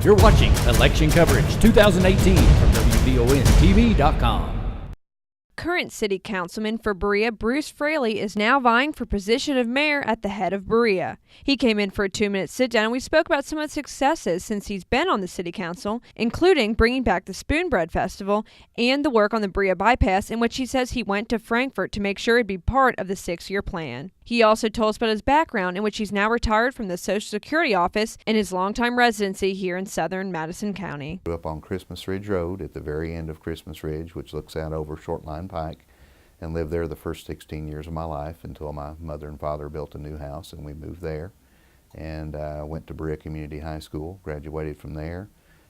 You're watching Election Coverage 2018 from WBONTV.com. Current city councilman for Berea, Bruce Fraley, is now vying for position of mayor at the head of Berea. He came in for a 2-minute sit-down and we spoke about some of the successes since he's been on the city council, including bringing back the Spoon Bread Festival and the work on the Berea bypass, in which he says he went to Frankfort to make sure it'd be part of the 6-year plan. He also told us about his background, in which he's now retired from the Social Security office and his longtime residency here in southern Madison County. Grew up on Christmas Ridge Road at the very end of Christmas Ridge, which looks out over Short Line Pike, and lived there the first 16 years of my life until my mother and father built a new house and we moved there. And went to Berea Community High School, graduated from there,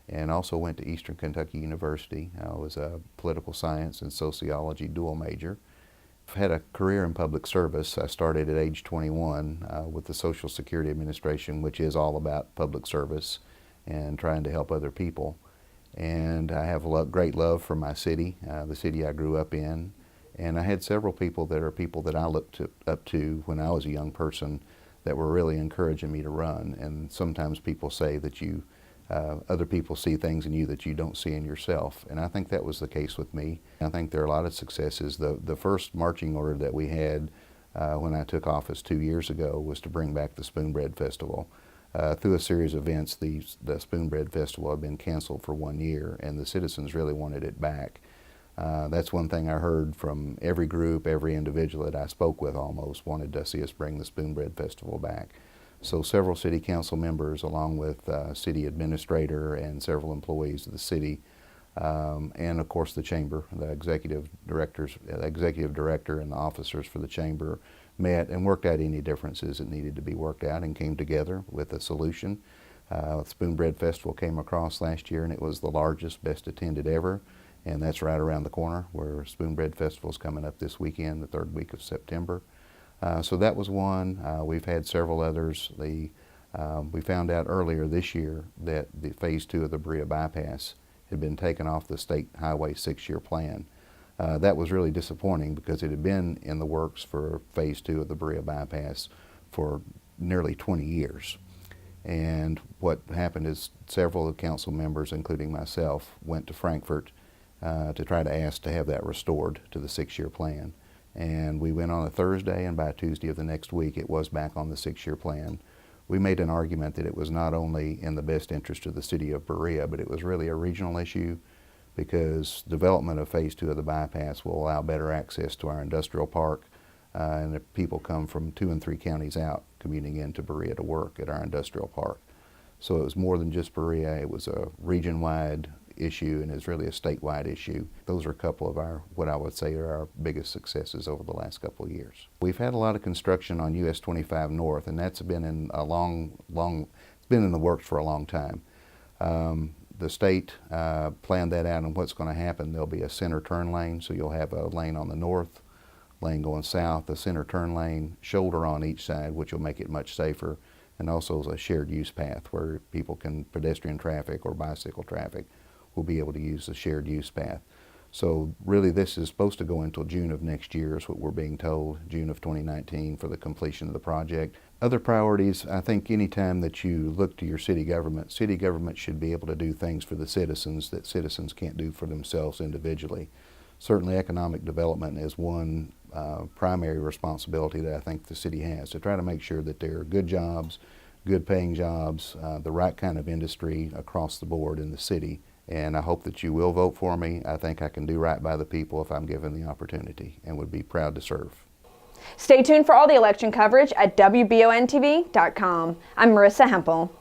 and also went to Eastern Kentucky University. I was a political science and sociology dual major. I've had a career in public service. I started at age 21 with the Social Security Administration, which is all about public service and trying to help other people. And I have great love for my city, the city I grew up in. And I had several people that I looked up to when I was a young person that were really encouraging me to run. And sometimes people say that other people see things in you that you don't see in yourself. And I think that was the case with me. I think there are a lot of successes. The first marching order that we had when I took office 2 years ago was to bring back the Spoon Bread Festival. Through a series of events, the Spoon Bread Festival had been canceled for 1 year, and the citizens really wanted it back. That's one thing I heard from every group, every individual that I spoke with almost wanted to see us bring the Spoon Bread Festival back. So several city council members, along with city administrator and several employees of the city, and of course the chamber, the executive director and the officers for the chamber met and worked out any differences that needed to be worked out and came together with a solution. The Spoon Bread Festival came across last year and it was the largest, best attended ever. And that's right around the corner where Spoon Bread Festival is coming up this weekend, the 3rd week of September. So that was one. We've had several others. We found out earlier this year that the Phase 2 of the Berea bypass had been taken off the State Highway 6-year plan. That was really disappointing because it had been in the works for Phase 2 of the Berea bypass for nearly 20 years. And what happened is several of the council members, including myself, went to Frankfort to try to ask to have that restored to the 6-year plan. And we went on a Thursday, and by Tuesday of the next week it was back on the 6-year plan. We made an argument that it was not only in the best interest of the city of Berea, but it was really a regional issue because development of Phase 2 of the bypass will allow better access to our industrial park, and if people come from 2 and 3 counties out commuting into Berea to work at our industrial park. So it was more than just Berea, it was a region-wide issue and is really a statewide issue. Those are a couple of what I would say are our biggest successes over the last couple of years. We've had a lot of construction on US 25 North, and that's been in it's been in the works for a long time. The state planned that out, and what's going to happen, there'll be a center turn lane, so you'll have a lane on the north, lane going south, a center turn lane, shoulder on each side, which will make it much safer, and also a shared use path where people pedestrian traffic or bicycle traffic will be able to use the shared use path. So really this is supposed to go until June of next year is what we're being told, June of 2019 for the completion of the project. Other priorities, I think anytime that you look to your city government should be able to do things for the citizens that citizens can't do for themselves individually. Certainly economic development is one primary responsibility that I think the city has, to try to make sure that there are good jobs, good paying jobs, the right kind of industry across the board in the city. And I hope that you will vote for me. I think I can do right by the people if I'm given the opportunity, and would be proud to serve. Stay tuned for all the election coverage at WBONTV.com. I'm Marissa Hempel.